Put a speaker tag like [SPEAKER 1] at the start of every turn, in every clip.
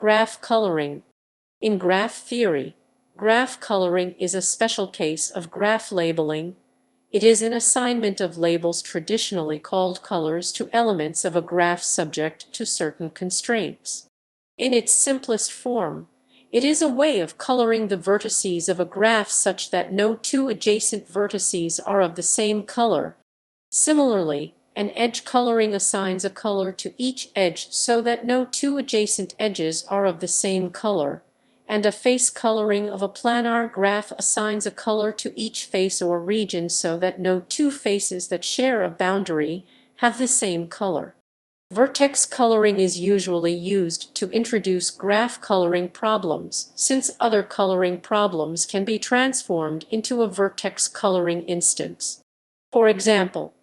[SPEAKER 1] Graph coloring. In graph theory, graph coloring is a special case of graph labeling. It is an assignment of labels traditionally called colors to elements of a graph subject to certain constraints. In its simplest form, it is a way of coloring the vertices of a graph such that no two adjacent vertices are of the same color. Similarly, an edge coloring assigns a color to each edge so that no two adjacent edges are of the same color, and a face coloring of a planar graph assigns a color to each face or region so that no two faces that share a boundary have the same color. Vertex coloring is usually used to introduce graph coloring problems, since other coloring problems can be transformed into a vertex coloring instance. For example,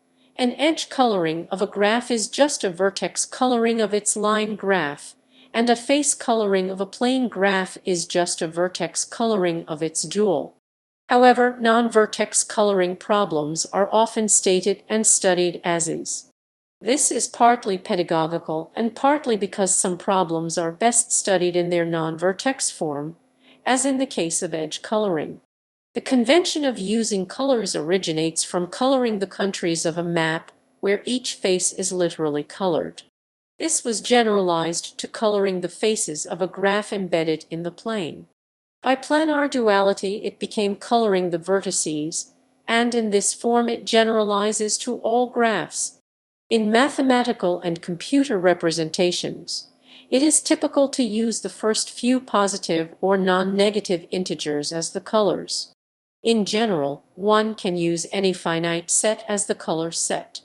[SPEAKER 1] an edge coloring of a graph is just a vertex coloring of its line graph, and a face coloring of a plane graph is just a vertex coloring of its dual. However, non-vertex coloring problems are often stated and studied as is. This is partly pedagogical and partly because some problems are best studied in their non-vertex form, as in the case of edge coloring. The convention of using colors originates from coloring the countries of a map where each face is literally colored. This was generalized to coloring the faces of a graph embedded in the plane. By planar duality, it became coloring the vertices, and in this form it generalizes to all graphs. In mathematical and computer representations, it is typical to use the first few positive or non-negative integers as the colors. In general, one can use any finite set as the color set.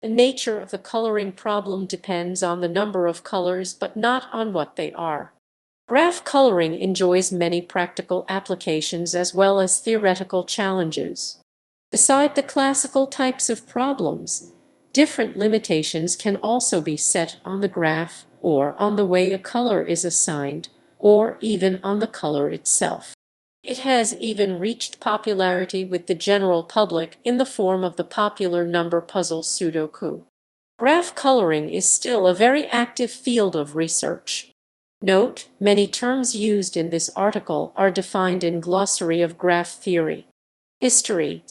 [SPEAKER 1] The nature of the coloring problem depends on the number of colors but not on what they are. Graph coloring enjoys many practical applications as well as theoretical challenges. Beside the classical types of problems, different limitations can also be set on the graph, or on the way a color is assigned, or even on the color itself. It has even reached popularity with the general public in the form of the popular number puzzle Sudoku. Graph coloring is still a very active field of research. Note, many terms used in this article are defined in Glossary of Graph Theory. History.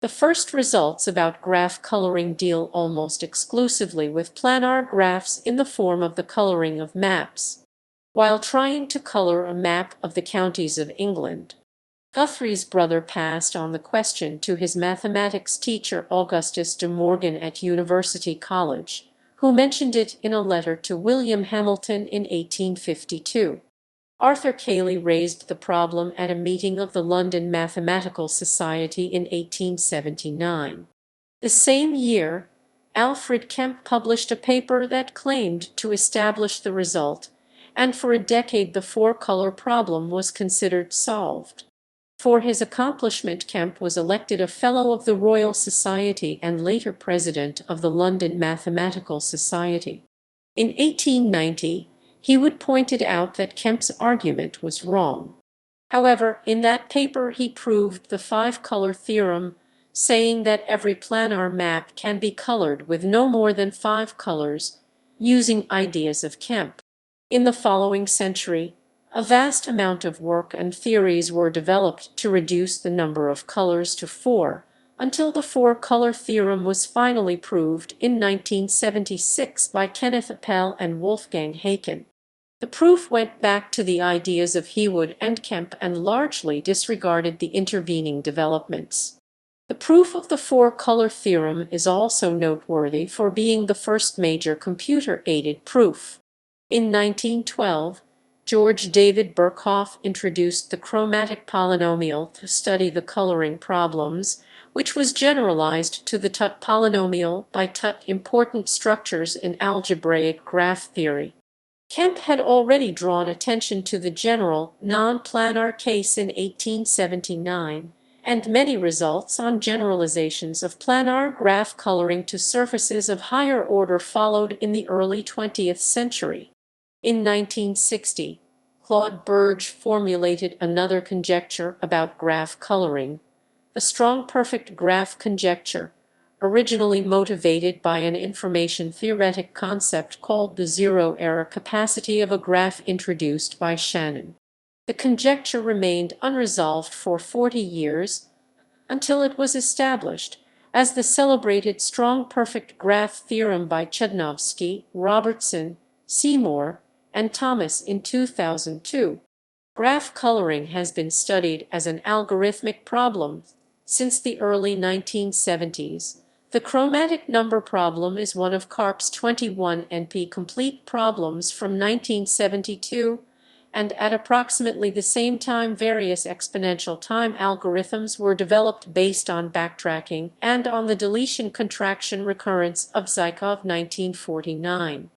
[SPEAKER 1] The first results about graph coloring deal almost exclusively with planar graphs in the form of the coloring of maps. While trying to color a map of the counties of England, Guthrie's brother passed on the question to his mathematics teacher Augustus de Morgan at University College, who mentioned it in a letter to William Hamilton in 1852. Arthur Cayley raised the problem at a meeting of the London Mathematical Society in 1879. The same year, Alfred Kemp published a paper that claimed to establish the result, and for a decade the four-color problem was considered solved. For his accomplishment, Kemp was elected a Fellow of the Royal Society and later President of the London Mathematical Society. In 1890, Heawood pointed out that Kemp's argument was wrong. However, in that paper he proved the five-color theorem, saying that every planar map can be colored with no more than 5 colors, using ideas of Kemp. In the following century, a vast amount of work and theories were developed to reduce the number of colors to 4, until the four-color theorem was finally proved in 1976 by Kenneth Appel and Wolfgang Haken. The proof went back to the ideas of Heawood and Kemp and largely disregarded the intervening developments. The proof of the four-color theorem is also noteworthy for being the first major computer-aided proof. In 1912, George David Birkhoff introduced the chromatic polynomial to study the coloring problems, which was generalized to the Tut polynomial by Tut important structures in algebraic graph theory. Kemp had already drawn attention to the general, non-planar case in 1879, and many results on generalizations of planar graph coloring to surfaces of higher order followed in the early 20th century. In 1960, Claude Burge formulated another conjecture about graph coloring, the strong perfect graph conjecture, originally motivated by an information theoretic concept called the zero-error capacity of a graph introduced by Shannon. The conjecture remained unresolved for 40 years until it was established as the celebrated strong perfect graph theorem by Chudnovsky, Robertson, Seymour, and Thomas in 2002. Graph coloring has been studied as an algorithmic problem since the early 1970s. The chromatic number problem is one of Karp's 21 NP complete problems from 1972, and at approximately the same time various exponential time algorithms were developed based on backtracking and on the deletion contraction recurrence of Zykov 1949.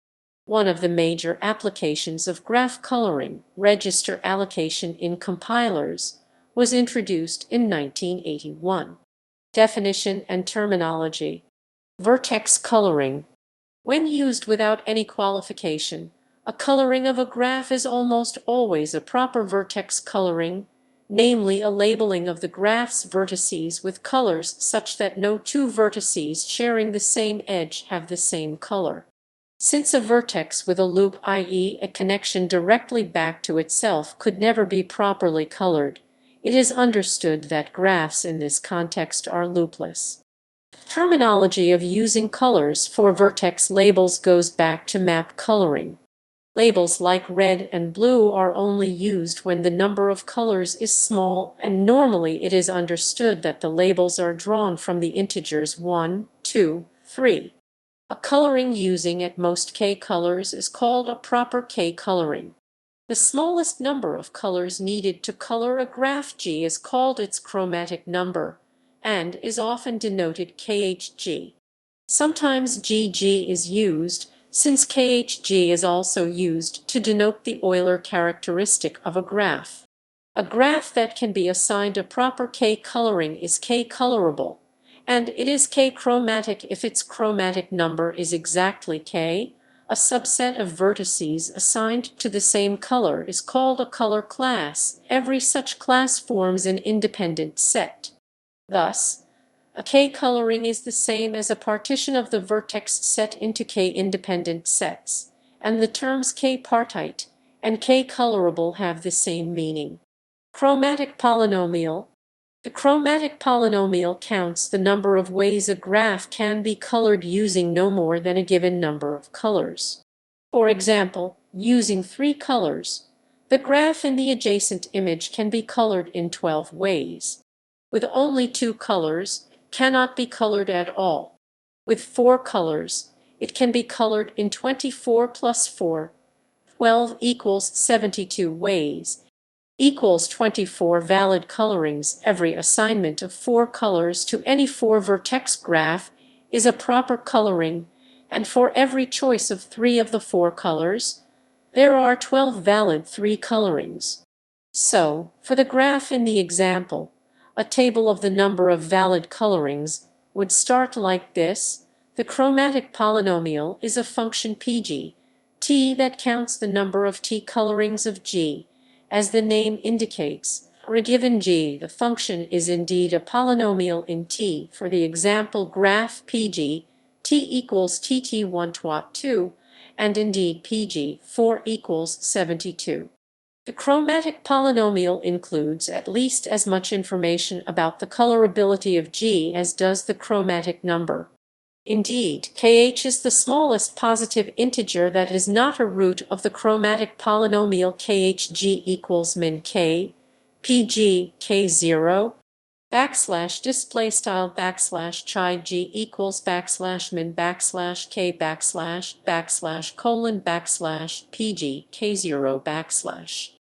[SPEAKER 1] One of the major applications of graph coloring, register allocation in compilers, was introduced in 1981. Definition and terminology. Vertex coloring. When used without any qualification, a coloring of a graph is almost always a proper vertex coloring, namely a labeling of the graph's vertices with colors such that no two vertices sharing the same edge have the same color. Since a vertex with a loop, i.e., a connection directly back to itself, could never be properly colored, it is understood that graphs in this context are loopless. Terminology of using colors for vertex labels goes back to map coloring. Labels like red and blue are only used when the number of colors is small, and normally it is understood that the labels are drawn from the integers 1, 2, 3. A coloring using at most k colors is called a proper k coloring. The smallest number of colors needed to color a graph G is called its chromatic number, and is often denoted KHG. Sometimes GG is used, since KHG is also used to denote the Euler characteristic of a graph. A graph that can be assigned a proper k coloring is k-colorable, and it is k-chromatic if its chromatic number is exactly k. A subset of vertices assigned to the same color is called a color class. Every such class forms an independent set. Thus, a k-coloring is the same as a partition of the vertex set into k-independent sets, and the terms k-partite and k-colorable have the same meaning. Chromatic polynomial. The chromatic polynomial counts the number of ways a graph can be colored using no more than a given number of colors. For example, using 3 colors, the graph in the adjacent image can be colored in 12 ways. With only 2 colors, cannot be colored at all. With 4 colors, it can be colored in 24 plus 4, 12 equals 72 ways, equals 24 valid colorings. Every assignment of 4 colors to any 4-vertex graph is a proper coloring, and for every choice of 3 of the 4 colors, there are 12 valid 3 colorings. So, for the graph in the example, a table of the number of valid colorings would start like this. The chromatic polynomial is a function Pg, T, that counts the number of T colorings of G. As the name indicates, for a given G, the function is indeed a polynomial in T. For the example graph Pg, T equals TT1 twat 2, and indeed Pg 4 equals 72. The chromatic polynomial includes at least as much information about the colorability of G as does the chromatic number. Indeed, kh is the smallest positive integer that is not a root of the chromatic polynomial khg equals min k, pg k0, display style chi g equals min k colon pg k0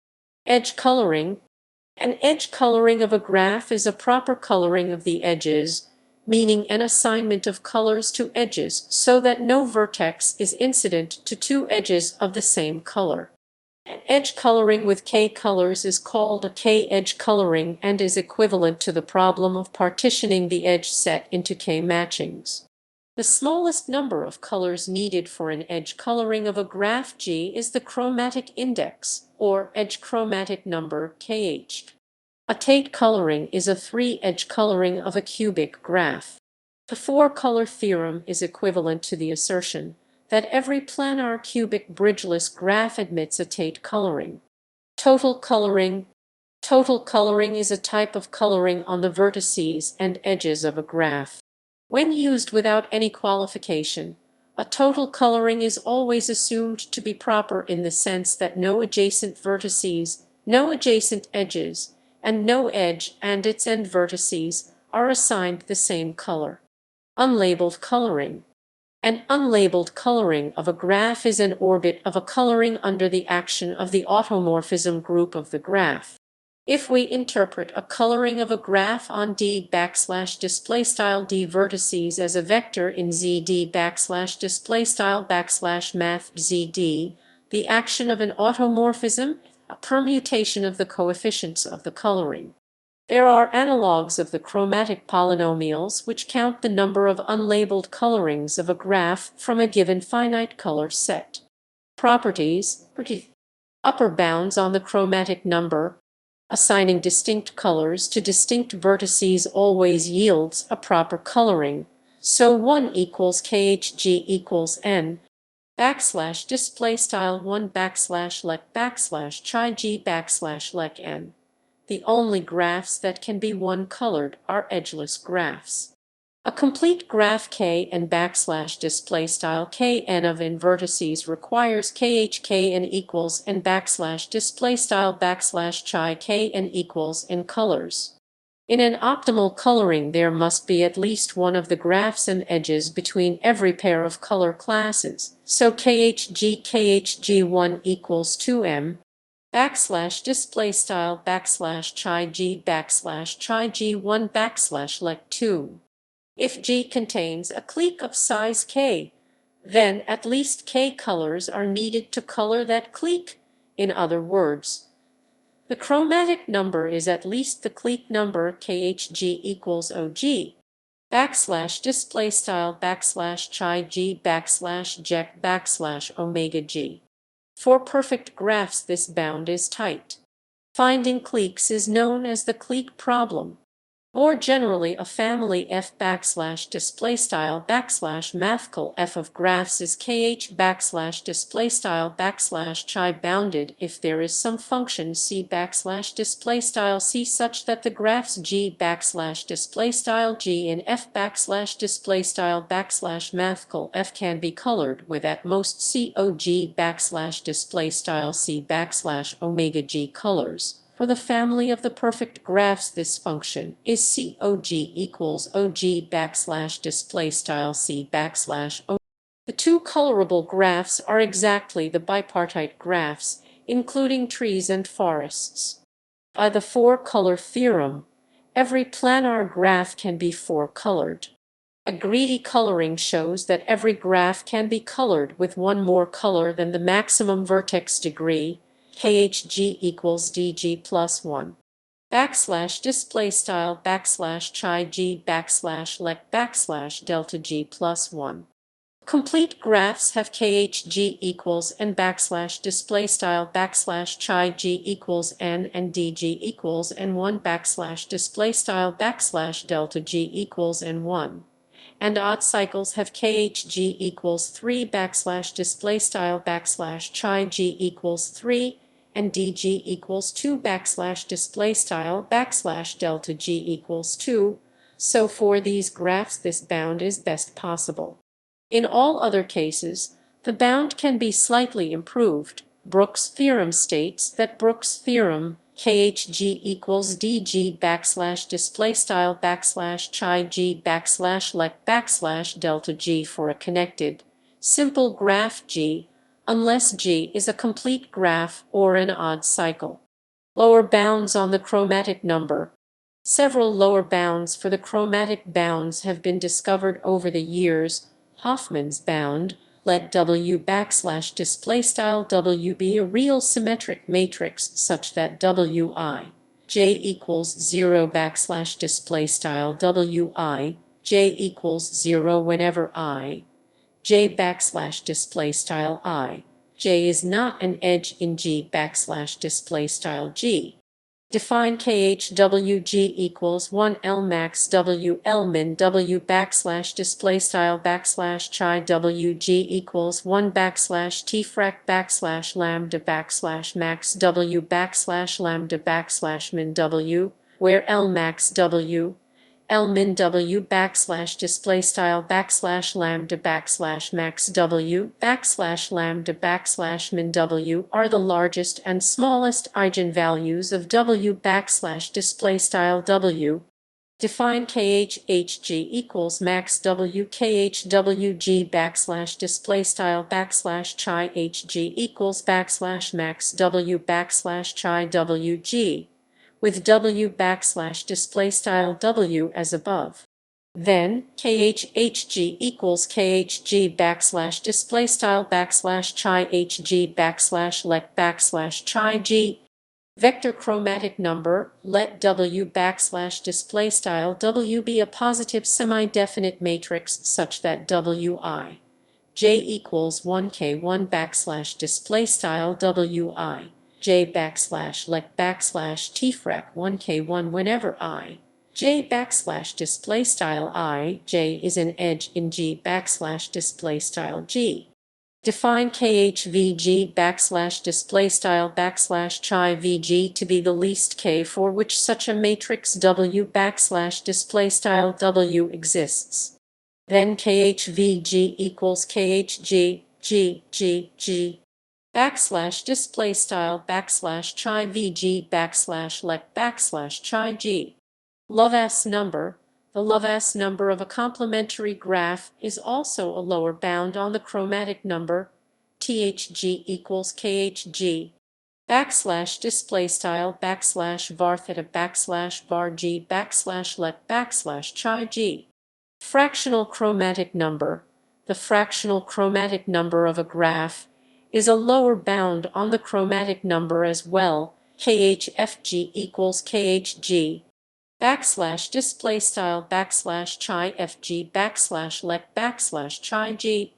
[SPEAKER 1] Edge coloring. An edge coloring of a graph is a proper coloring of the edges, meaning an assignment of colors to edges so that no vertex is incident to 2 edges of the same color. An edge coloring with k colors is called a k-edge coloring and is equivalent to the problem of partitioning the edge set into k matchings. The smallest number of colors needed for an edge coloring of a graph G is the chromatic index, or edge chromatic number kh. A Tate coloring is a 3-edge coloring of a cubic graph. The four-color theorem is equivalent to the assertion that every planar cubic bridgeless graph admits a Tate coloring. Total coloring. Total coloring is a type of coloring on the vertices and edges of a graph. When used without any qualification, a total coloring is always assumed to be proper in the sense that no adjacent vertices, no adjacent edges, and no edge and its end vertices are assigned the same color. Unlabeled coloring. An unlabeled coloring of a graph is an orbit of a coloring under the action of the automorphism group of the graph. If we interpret a coloring of a graph on D \displaystyle D vertices as a vector in ZD \displaystyle math ZD, the action of an automorphism, a permutation of the coefficients of the coloring. There are analogues of the chromatic polynomials which count the number of unlabeled colorings of a graph from a given finite color set. Properties. Upper bounds on the chromatic number. Assigning distinct colors to distinct vertices always yields a proper coloring, so 1 equals khg equals n \displaystyle 1 \lec chi g \lec n. The only graphs that can be one-colored are edgeless graphs. A complete graph K and \displaystyle Kn of n vertices requires khkn equals n \displaystyle chi kn equals n colors. In an optimal coloring, there must be at least one of the graphs and edges between every pair of color classes, so khg1 equals 2m \displaystyle chi g chi g1 lec 2. If G contains a clique of size k, then at least k colors are needed to color that clique. In other words, the chromatic number is at least the clique number khg equals og \displaystyle chi g jec omega g. For perfect graphs, this bound is tight. Finding cliques is known as the clique problem. More generally, a family f \displaystyle mathcal f of graphs is kh \displaystyle chi bounded if there is some function c \displaystyle c such that the graphs g \displaystyle g in f \displaystyle mathcal f can be colored with at most cog \displaystyle c omega g colors. For the family of the perfect graphs, this function is cog equals og \displaystyle c o. The two colorable graphs are exactly the bipartite graphs, including trees and forests. By the four-color theorem, every planar graph can be four-colored. A greedy coloring shows that every graph can be colored with one more color than the maximum vertex degree, khg equals dg plus 1 \displaystyle chi g lec delta g plus 1. Complete graphs have khg equals n \displaystyle chi g equals n and dg equals n1 \displaystyle delta g equals n1. And odd cycles have khg equals 3 \displaystyle chi g equals 3 and dg equals 2 \displaystyle delta g equals 2. So for these graphs, this bound is best possible. In all other cases, the bound can be slightly improved. Brooks' theorem states that Brooks' theorem khg equals dg \displaystyle chi g lec delta g for a connected, simple graph G, unless G is a complete graph or an odd cycle. Lower bounds on the chromatic number. Several lower bounds for the chromatic bounds have been discovered over the years. Hoffman's bound, let W \displaystyle W be a real symmetric matrix such that Wi J equals 0 \displaystyle Wi J equals 0 whenever I J \displaystyle I J is not an edge in G \displaystyle G. Define KHWG equals 1 L max W L min W backslash display style backslash chi WG equals 1 backslash T frac backslash lambda backslash max W backslash lambda backslash min W, where L max W L min W backslash display style backslash lambda backslash max W backslash lambda backslash min W are the largest and smallest eigenvalues of W backslash display style W. Define KHHG equals max W KHWG backslash display style backslash chi HG equals backslash max W backslash chi WG, with W backslash display style W as above. Then KHHG equals KHG backslash display style backslash chi HG backslash let backslash chi G. Vector chromatic number, let W backslash display style W be a positive semi-definite matrix such that Wi J equals 1K1 backslash display style Wi J backslash let backslash T frac 1K1 whenever J backslash display style J is an edge in G backslash display style G. Define KHVG backslash display style backslash chi VG to be the least K for which such a matrix W backslash display style W exists. Then KHVG equals KHG G backslash display style backslash chi VG backslash let backslash chi G. Love's number. The Love's number of a complementary graph is also a lower bound on the chromatic number. THG equals KHG backslash display style backslash var theta backslash var G backslash let backslash chi G. Fractional chromatic number. The fractional chromatic number of a graph is a lower bound on the chromatic number as well. KHFG equals KHG backslash display style backslash chi FG backslash let backslash chi G.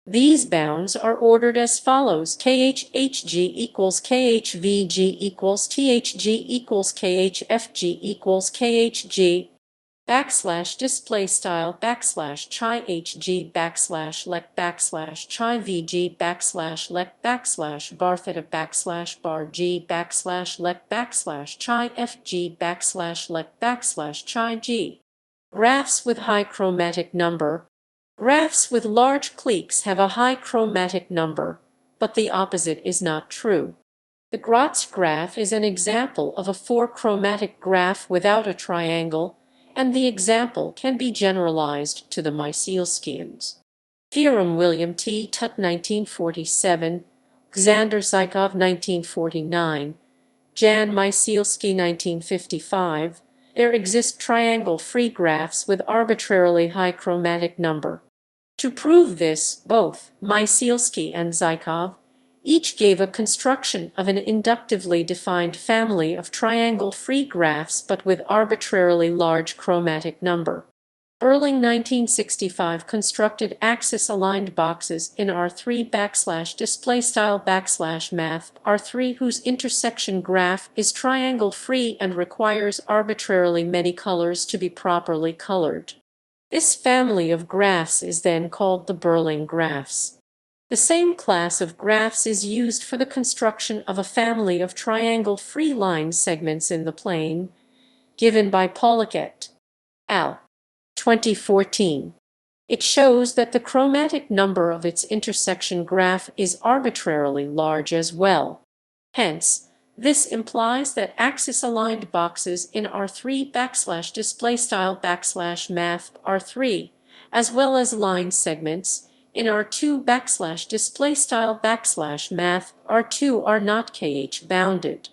[SPEAKER 1] These bounds are ordered as follows: KHHG equals KHVG equals THG equals KHFG equals KHG backslash display style backslash chi HG backslash let backslash chi VG backslash let backslash var theta backslash var G backslash let backslash chi FG backslash let backslash chi G. Graphs with high chromatic number. Graphs with large cliques have a high chromatic number, but the opposite is not true. The Gratz graph is an example of a four-chromatic graph without a triangle, and the example can be generalized to the Mycielskians. Theorem William T. Tutt 1947, Xander Zykov 1949, Jan Mycielski 1955. There exist triangle-free graphs with arbitrarily high chromatic number. To prove this, both Mycielski and Zykov each gave a construction of an inductively defined family of triangle-free graphs but with arbitrarily large chromatic number. Erling 1965 constructed axis-aligned boxes in R3 backslash display style backslash math R3 whose intersection graph is triangle-free and requires arbitrarily many colors to be properly colored. This family of graphs is then called the Berling graphs. The same class of graphs is used for the construction of a family of triangle-free line segments in the plane, given by Pollock et al. 2014. It shows that the chromatic number of its intersection graph is arbitrarily large as well. Hence, this implies that axis-aligned boxes in R3 backslash display style backslash math R3, as well as line segments in R2 backslash display style backslash math R2 are not KH bounded.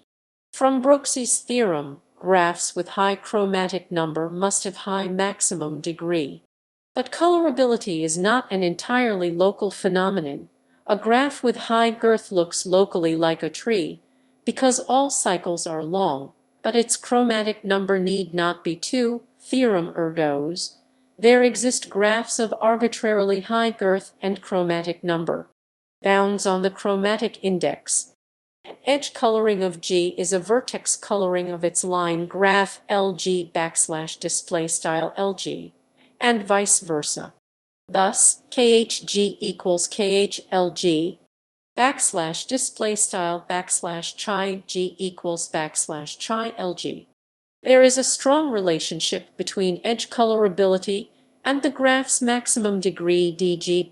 [SPEAKER 1] From Brooks's theorem, graphs with high chromatic number must have high maximum degree. But colorability is not an entirely local phenomenon. A graph with high girth looks locally like a tree, because all cycles are long, but its chromatic number need not be 2. Theorem ergoes. There exist graphs of arbitrarily high girth and chromatic number. Bounds on the chromatic index. Edge coloring of G is a vertex coloring of its line graph LG \display style LG, and vice versa. Thus, KHG equals KHLG \display style \chi G equals \chi LG. There is a strong relationship between edge colorability and the graph's maximum degree dg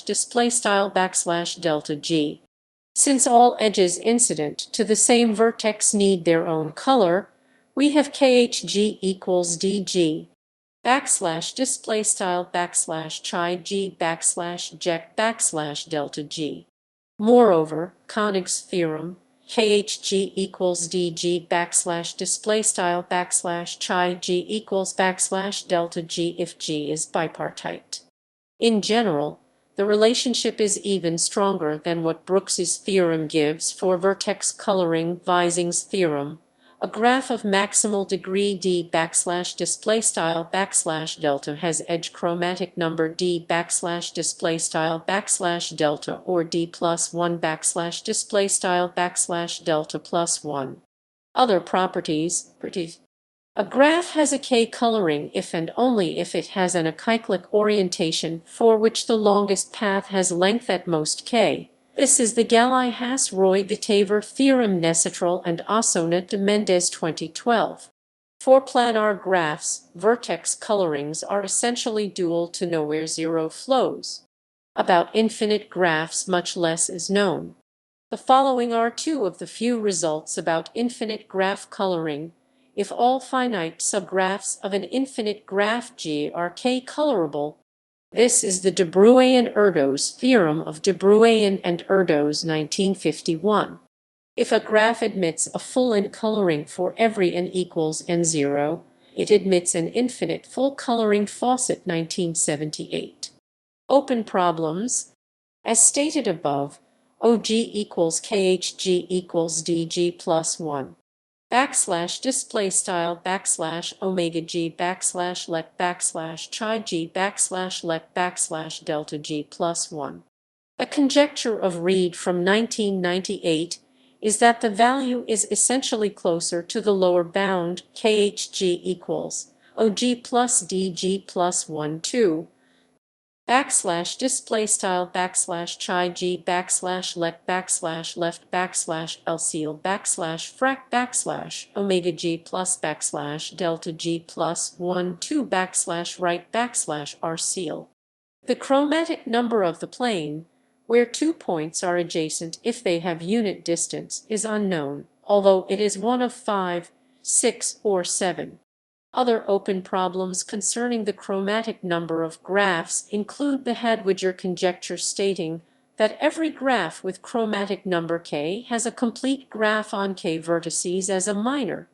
[SPEAKER 1] \display style \delta G. Since all edges incident to the same vertex need their own color, we have KHG equals dg \display style \chi G ject \delta G. Moreover, Koenig's theorem, KHG equals dg \display style \chi G equals \delta G if G is bipartite. In general, the relationship is even stronger than what Brooks's theorem gives for vertex coloring. Vizing's theorem, a graph of maximal degree d \display style \delta has edge chromatic number d \display style \delta or d plus 1 \display style \delta plus 1. Other properties. A graph has a K-coloring if and only if it has an acyclic orientation for which the longest path has length at most K. This is the Galli-Haas-Roy-Bataver theorem. Nesetrel and Osona de Mendez 2012. For planar graphs, vertex colorings are essentially dual to nowhere zero flows. About infinite graphs much less is known. The following are two of the few results about infinite graph coloring. If all finite subgraphs of an infinite graph G are K-colorable, this is the de Bruijn-Erdoes theorem of de Bruijn and Erdoes 1951. If a graph admits a full N coloring for every n equals n0, it admits an infinite full coloring. Fawcett 1978. Open problems. As stated above, OG equals KHG equals DG plus 1. Display style omega G let chi G let delta G plus 1. A conjecture of Reed from 1998 is that the value is essentially closer to the lower bound KHG equals OG plus DG plus 1 2 display style chi G let left LCL frac omega G plus delta G plus 1 2 right RCL. The chromatic number of the plane, where two points are adjacent if they have unit distance, is unknown, although it is one of 5, 6, or 7. Other open problems concerning the chromatic number of graphs include the Hadwiger conjecture stating that every graph with chromatic number K has a complete graph on K vertices as a minor,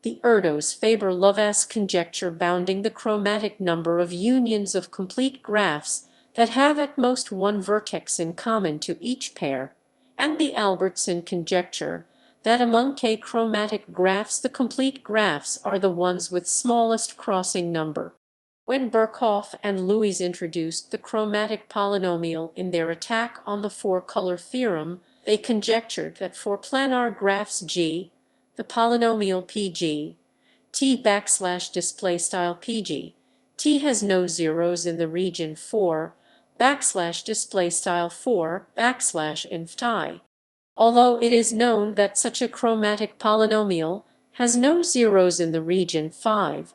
[SPEAKER 1] the Erdoes-Faber-Lovász conjecture bounding the chromatic number of unions of complete graphs that have at most one vertex in common to each pair, and the Albertson conjecture that among K-chromatic graphs the complete graphs are the ones with smallest crossing number. When Birkhoff and Louis introduced the chromatic polynomial in their attack on the four-color theorem, they conjectured that for planar graphs G, the polynomial PG, T display style PG, T has no zeros in the region 4 display style 4 inf tie. Although it is known that such a chromatic polynomial has no zeros in the region 5,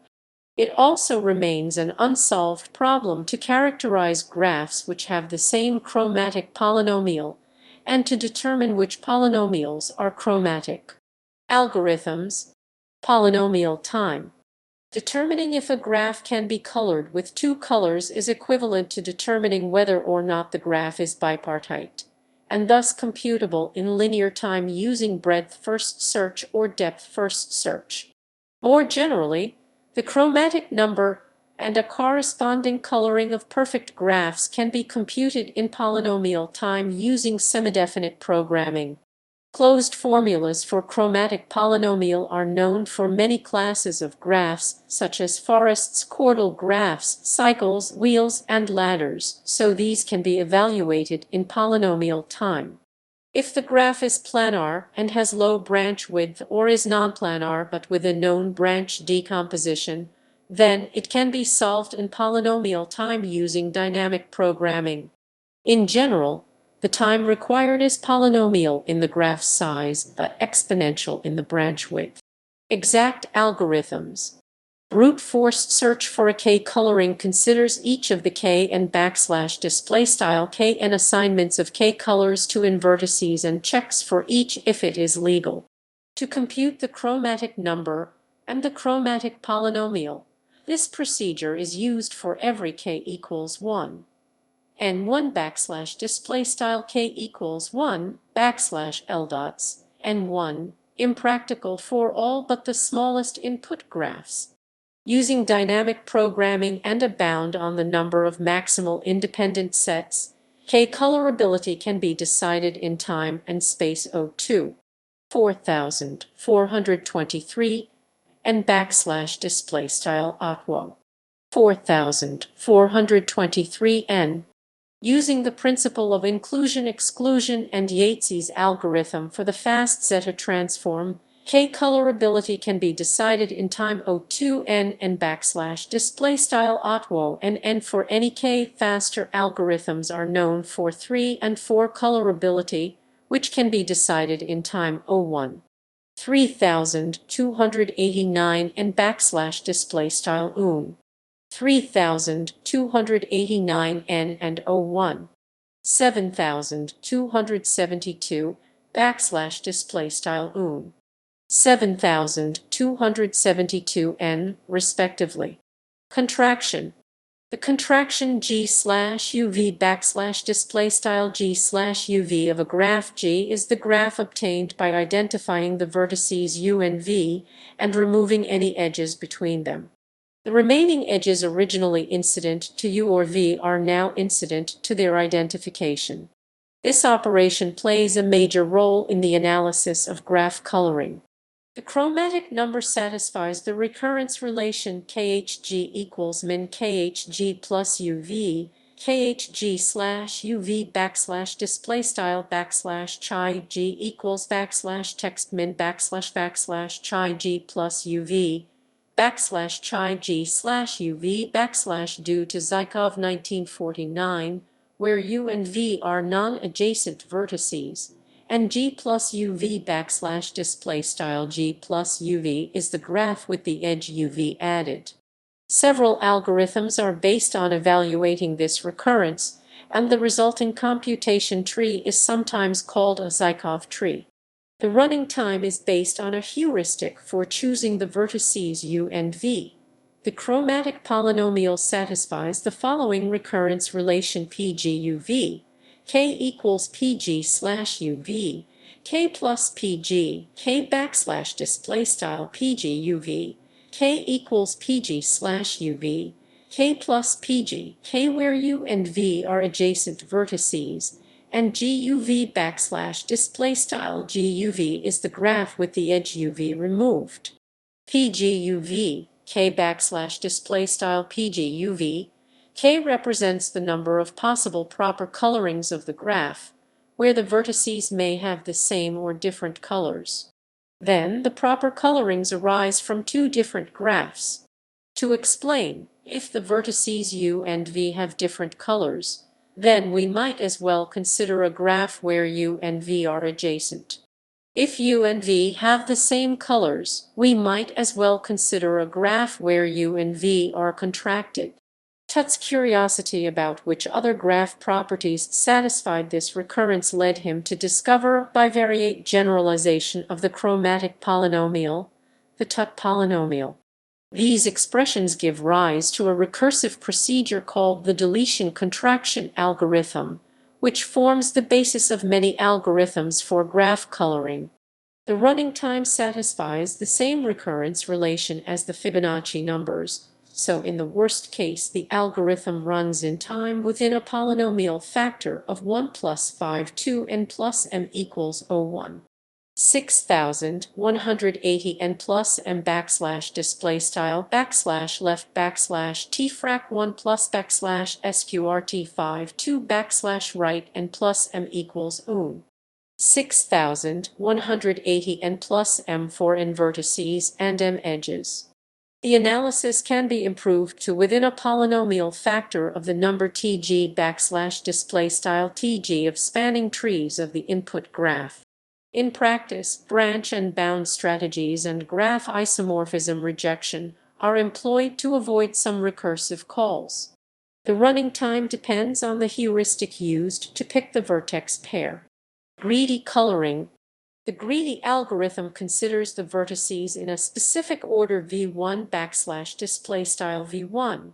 [SPEAKER 1] it also remains an unsolved problem to characterize graphs which have the same chromatic polynomial and to determine which polynomials are chromatic. Algorithms. Polynomial time. Determining if a graph can be colored with two colors is equivalent to determining whether or not the graph is bipartite, and thus computable in linear time using breadth-first search or depth-first search. More generally, the chromatic number and a corresponding coloring of perfect graphs can be computed in polynomial time using semidefinite programming. Closed formulas for chromatic polynomial are known for many classes of graphs, such as forests, chordal graphs, cycles, wheels, and ladders, so these can be evaluated in polynomial time. If the graph is planar and has low branch width or is non-planar but with a known branch decomposition, then it can be solved in polynomial time using dynamic programming. In general, the time required is polynomial in the graph size but exponential in the branch width. Exact algorithms. Brute force search for a K coloring considers each of the K and \display style K and assignments of K colors to invertices and checks for each if it is legal. To compute the chromatic number and the chromatic polynomial, this procedure is used for every K equals 1. And 1 \display style K equals 1 \L dots and 1, impractical for all but the smallest input graphs. Using dynamic programming and a bound on the number of maximal independent sets, K colorability can be decided in time and space O2, 4423, and \display style @O2, 4423n. Using the principle of inclusion-exclusion and Yates's algorithm for the fast zeta transform, K colorability can be decided in time O2n and \display style @O and n for any K. Faster algorithms are known for 3 and 4 colorability, which can be decided in time O1. 3289 and \display style UN. 3289 n and O1. 7272 \display style UN. 7272 n, respectively. Contraction. The contraction G/UV \display style G/UV of a graph G is the graph obtained by identifying the vertices U and V and removing any edges between them. The remaining edges originally incident to U or V are now incident to their identification. This operation plays a major role in the analysis of graph coloring. The chromatic number satisfies the recurrence relation KHG equals min KHG plus UV, KHG/UV \display style \chi G equals \text min \chi G plus UV, \chi G/UV due to Zykov 1949, where U and V are non-adjacent vertices, and G plus UV \display style G plus UV is the graph with the edge UV added. Several algorithms are based on evaluating this recurrence, and the resulting computation tree is sometimes called a Zykov tree. The running time is based on a heuristic for choosing the vertices U and V. The chromatic polynomial satisfies the following recurrence relation PG-UV. K equals PG/UV, K plus PG, K \display style PG-UV, K equals PG/UV, K plus PG, K where U and V are adjacent vertices, and GUV \display style GUV is the graph with the edge UV removed. PGUV, K \display style PGUV, K represents the number of possible proper colorings of the graph, where the vertices may have the same or different colors. Then the proper colorings arise from two different graphs. To explain, if the vertices U and V have different colors, then we might as well consider a graph where U and V are adjacent. If U and V have the same colors, we might as well consider a graph where U and V are contracted. Tutt's curiosity about which other graph properties satisfied this recurrence led him to discover bivariate generalization of the chromatic polynomial, the Tutt polynomial. These expressions give rise to a recursive procedure called the deletion contraction algorithm, which forms the basis of many algorithms for graph coloring. The running time satisfies the same recurrence relation as the Fibonacci numbers, so in the worst case the algorithm runs in time within a polynomial factor of 1 plus 5 2 n plus m equals 01. 6180 n plus m \display style \left t frac 1 plus sqrt 5 2 \right n plus m equals un. 6180 n plus m for n vertices and m edges. The analysis can be improved to within a polynomial factor of the number tg \displaystyle tg of spanning trees of the input graph. In practice, branch and bound strategies and graph isomorphism rejection are employed to avoid some recursive calls. The running time depends on the heuristic used to pick the vertex pair. Greedy coloring. The greedy algorithm considers the vertices in a specific order v1 \displaystyle v1,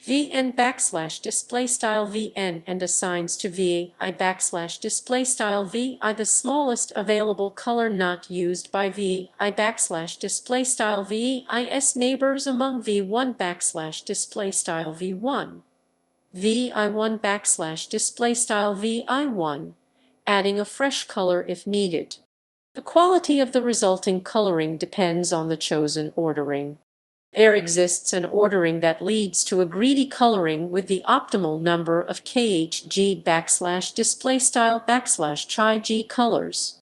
[SPEAKER 1] vn \displaystyle vn, and assigns to vi \displaystyle vi the smallest available color not used by vi \displaystyle vis neighbors among v1 \displaystyle v1, vi1 \displaystyle vi1, adding a fresh color if needed. The quality of the resulting coloring depends on the chosen ordering. There exists an ordering that leads to a greedy coloring with the optimal number of khg \displaystyle \chi colors.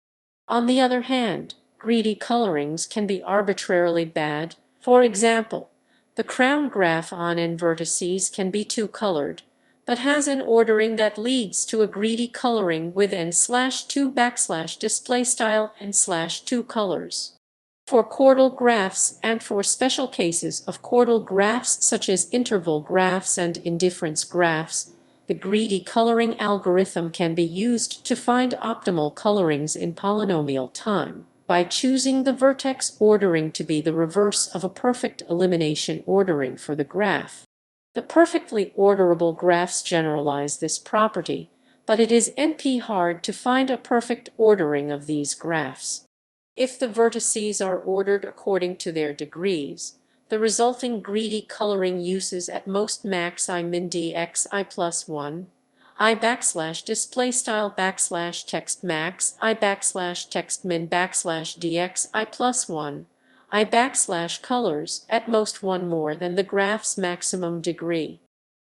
[SPEAKER 1] On the other hand, greedy colorings can be arbitrarily bad. For example, the crown graph on n vertices can be two-colored, but has an ordering that leads to a greedy coloring with n/2 \displaystyle n/2 colors. For chordal graphs and for special cases of chordal graphs such as interval graphs and indifference graphs, the greedy coloring algorithm can be used to find optimal colorings in polynomial time by choosing the vertex ordering to be the reverse of a perfect elimination ordering for the graph. The perfectly orderable graphs generalize this property, but it is NP-hard to find a perfect ordering of these graphs. If the vertices are ordered according to their degrees, the resulting greedy coloring uses at most max I min dx I plus 1, I \displaystyle \text max I \text min \dx I plus 1, I \colors at most one more than the graph's maximum degree.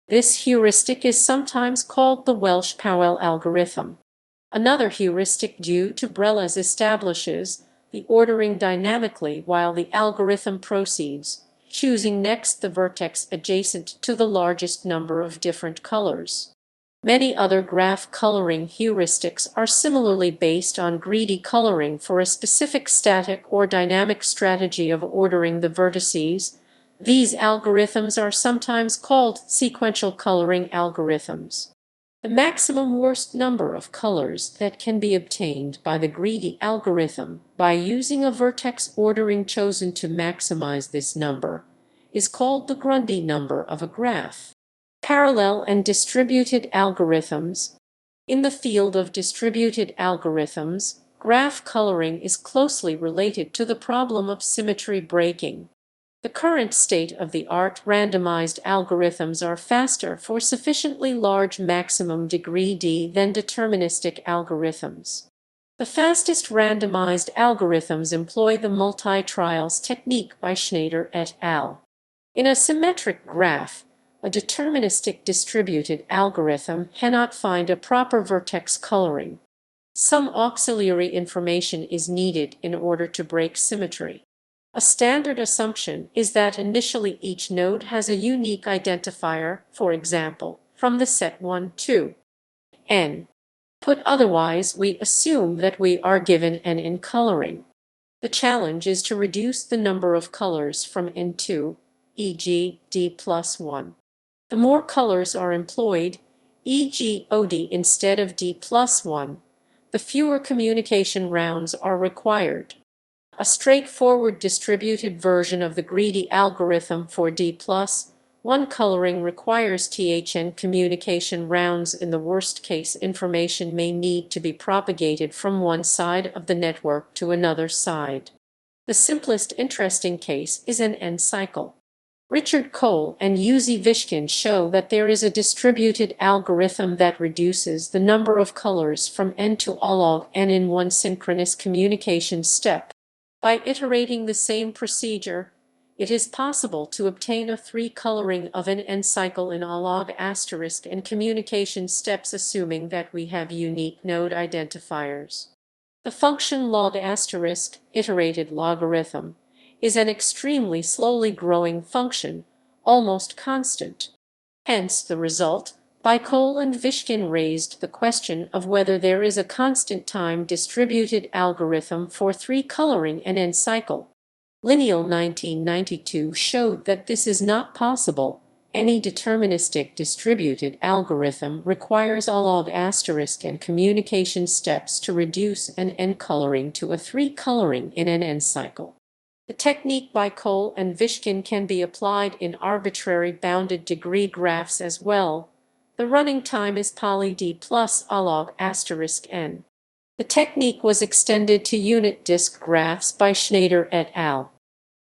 [SPEAKER 1] This heuristic is sometimes called the Welsh-Powell algorithm. Another heuristic due to Brelas establishes the ordering dynamically while the algorithm proceeds, choosing next the vertex adjacent to the largest number of different colors. Many other graph coloring heuristics are similarly based on greedy coloring for a specific static or dynamic strategy of ordering the vertices. These algorithms are sometimes called sequential coloring algorithms. The maximum worst number of colors that can be obtained by the greedy algorithm by using a vertex ordering chosen to maximize this number is called the Grundy number of a graph. Parallel and distributed algorithms. In the field of distributed algorithms, graph coloring is closely related to the problem of symmetry breaking. The current state-of-the-art randomized algorithms are faster for sufficiently large maximum degree D than deterministic algorithms. The fastest randomized algorithms employ the multi-trials technique by Schneider et al. In a symmetric graph, a deterministic distributed algorithm cannot find a proper vertex coloring. Some auxiliary information is needed in order to break symmetry. A standard assumption is that initially each node has a unique identifier, for example, from the set 1, 2, n. Put otherwise, we assume that we are given n in coloring. The challenge is to reduce the number of colors from n to, e.g., d plus 1. The more colors are employed, e.g. OD instead of d plus 1, the fewer communication rounds are required. A straightforward distributed version of the greedy algorithm for d plus 1 coloring requires THN communication rounds. In the worst case, information may need to be propagated from one side of the network to another side. The simplest interesting case is an n cycle. Richard Cole and Yuzi Vishkin show that there is a distributed algorithm that reduces the number of colors from n to log n in one synchronous communication step. By iterating the same procedure, it is possible to obtain a 3-coloring of an n cycle in log * and communication steps assuming that we have unique node identifiers. The function log asterisk iterated logarithm is an extremely slowly growing function, almost constant. Hence the result. Bicol and Vishkin raised the question of whether there is a constant time distributed algorithm for 3-coloring an n cycle. Lineal 1992 showed that this is not possible. Any deterministic distributed algorithm requires a log asterisk and communication steps to reduce an n-coloring to a 3-coloring in an n cycle. The technique Bicol and Vishkin can be applied in arbitrary bounded degree graphs as well. The running time is poly d plus a log asterisk n. The technique was extended to unit disk graphs by Schneider et al.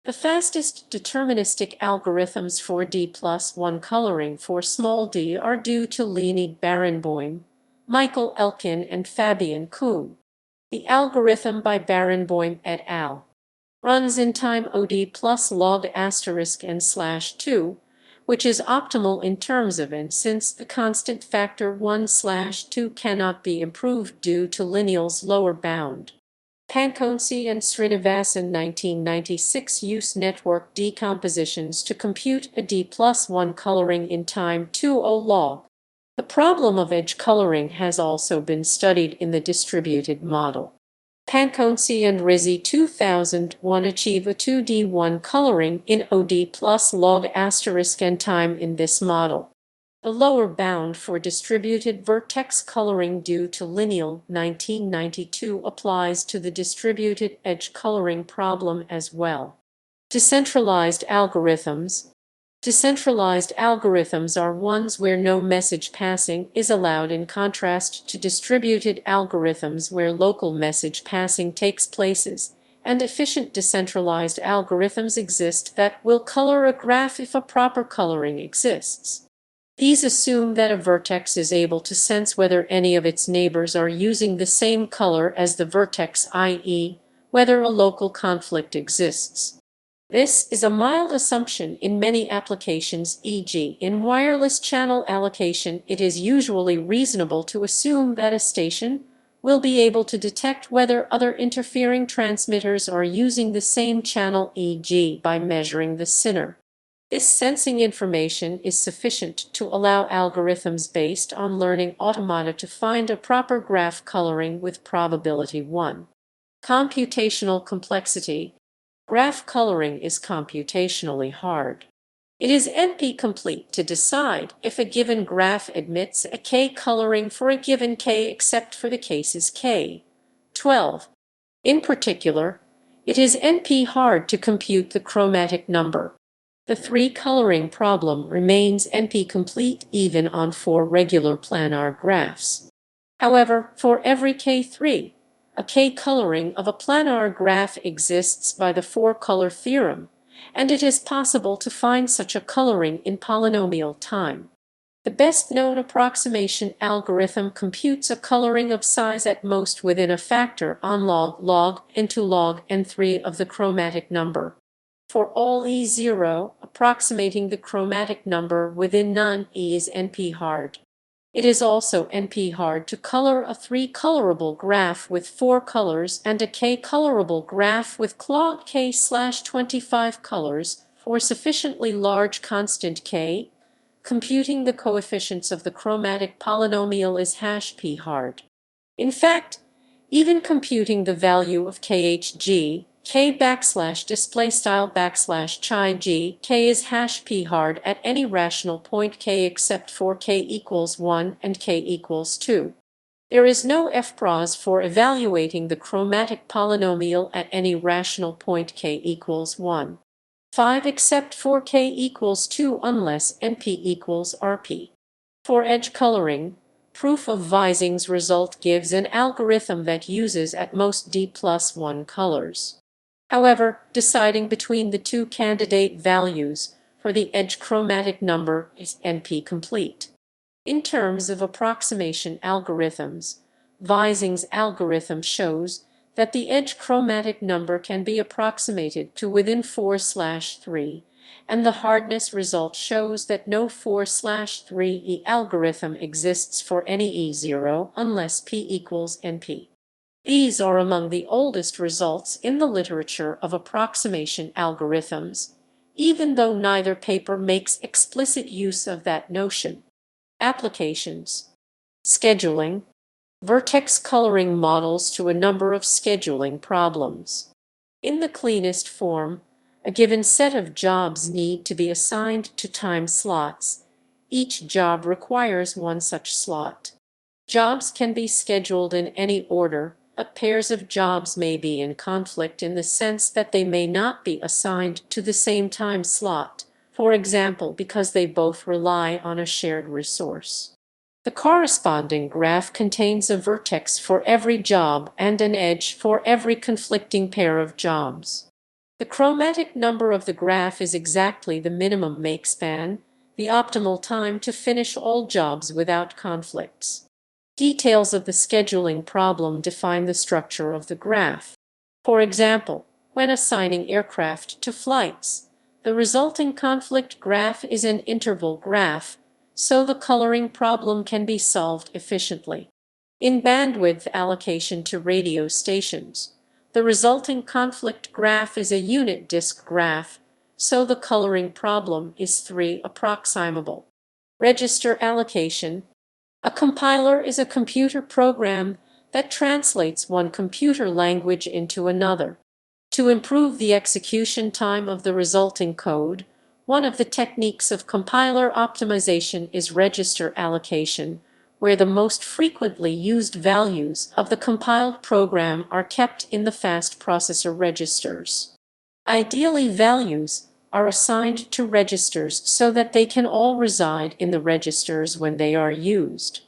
[SPEAKER 1] The fastest deterministic algorithms for d plus 1 coloring for small d are due to Leonid Barenboim, Michael Elkin, and Fabian Kuhn. The algorithm by Barenboim et al. runs in time OD plus log asterisk n slash 2, which is optimal in terms of n since the constant factor 1 slash 2 cannot be improved due to Lineal's lower bound. Pankone and Srinivasan 1996 use network decompositions to compute a d plus 1 coloring in time 2O log. The problem of edge coloring has also been studied in the distributed model. Pankone and Rizzi 2001 achieve a 2D1 coloring in OD plus log asterisk n time in this model. The lower bound for distributed vertex coloring due to Lineal 1992 applies to the distributed edge coloring problem as well. Decentralized algorithms. Decentralized algorithms are ones where no message passing is allowed, in contrast to distributed algorithms where local message passing takes place, and efficient decentralized algorithms exist that will color a graph if a proper coloring exists. These assume that a vertex is able to sense whether any of its neighbors are using the same color as the vertex, i.e., whether a local conflict exists. This is a mild assumption in many applications, e.g. in wireless channel allocation. It is usually reasonable to assume that a station will be able to detect whether other interfering transmitters are using the same channel, e.g. by measuring the SINR. This sensing information is sufficient to allow algorithms based on learning automata to find a proper graph coloring with probability 1. Computational complexity. Graph coloring is computationally hard. It is NP-complete to decide if a given graph admits a K coloring for a given K except for the cases K. 12. In particular, it is NP-hard to compute the chromatic number. The 3-coloring problem remains NP-complete even on 4 regular planar graphs. However, for every K3, a K-coloring of a planar graph exists by the 4-color theorem, and it is possible to find such a coloring in polynomial time. The best-known approximation algorithm computes a coloring of size at most within a factor on log into log n3 of the chromatic number. For all E0, approximating the chromatic number within non-E is NP-hard. It is also NP-hard to color a 3-colorable graph with 4 colors and a K-colorable graph with clog K/25 colors for sufficiently large constant K. Computing the coefficients of the chromatic polynomial is #p-hard. In fact, even computing the value of KHG, K\displaystyle\chi g K is #p-hard at any rational point K except for K equals 1 and K equals 2. There is no FPROS for evaluating the chromatic polynomial at any rational point K equals 1. 5 except for K equals 2 unless NP equals RP. For edge coloring, proof of Vizing's result gives an algorithm that uses at most D plus 1 colors. However, deciding between the two candidate values for the edge chromatic number is NP-complete. In terms of approximation algorithms, Vizing's algorithm shows that the edge chromatic number can be approximated to within 4/3, and the hardness result shows that no 4/3E algorithm exists for any E0 unless P equals NP. These are among the oldest results in the literature of approximation algorithms, even though neither paper makes explicit use of that notion. Applications: scheduling, vertex coloring models to a number of scheduling problems. In the cleanest form, a given set of jobs need to be assigned to time slots. Each job requires one such slot. Jobs can be scheduled in any order, but pairs of jobs may be in conflict in the sense that they may not be assigned to the same time slot, for example, because they both rely on a shared resource. The corresponding graph contains a vertex for every job and an edge for every conflicting pair of jobs. The chromatic number of the graph is exactly the minimum makespan, the optimal time to finish all jobs without conflicts. Details of the scheduling problem define the structure of the graph. For example, when assigning aircraft to flights, the resulting conflict graph is an interval graph, so the coloring problem can be solved efficiently. In bandwidth allocation to radio stations, the resulting conflict graph is a unit disk graph, so the coloring problem is 3-approximable. Register allocation. A compiler is a computer program that translates one computer language into another. To improve the execution time of the resulting code, one of the techniques of compiler optimization is register allocation, where the most frequently used values of the compiled program are kept in the fast processor registers. Ideally, values are assigned to registers so that they can all reside in the registers when they are used.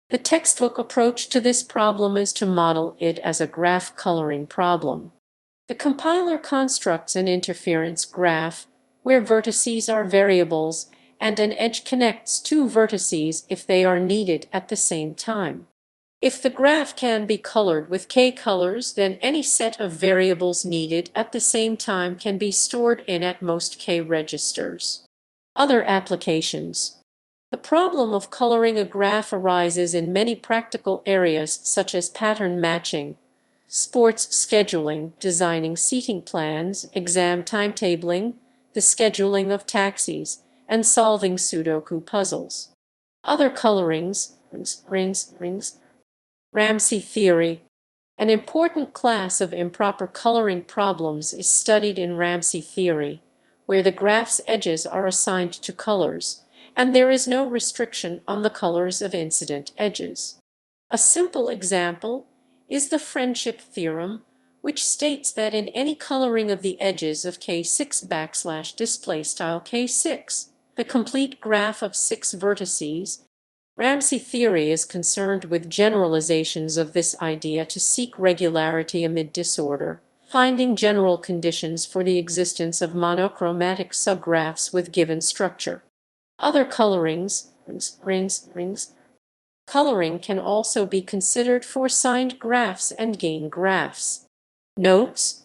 [SPEAKER 1] The textbook approach to this problem is to model it as a graph coloring problem. The compiler constructs an interference graph where vertices are variables and an edge connects two vertices if they are needed at the same time. If the graph can be colored with k colors, then any set of variables needed at the same time can be stored in at most k registers. Other applications. The problem of coloring a graph arises in many practical areas such as pattern matching, sports scheduling, designing seating plans, exam timetabling, the scheduling of taxis, and solving Sudoku puzzles. Other colorings, rings, Ramsey theory. An important class of improper coloring problems is studied in Ramsey theory, where the graph's edges are assigned to colors, and there is no restriction on the colors of incident edges. A simple example is the friendship theorem, which states that in any coloring of the edges of K6 \K6, the complete graph of 6 vertices, Ramsey theory is concerned with generalizations of this idea to seek regularity amid disorder, finding general conditions for the existence of monochromatic subgraphs with given structure. Other colorings, rings. Coloring can also be considered for signed graphs and gain graphs. Notes.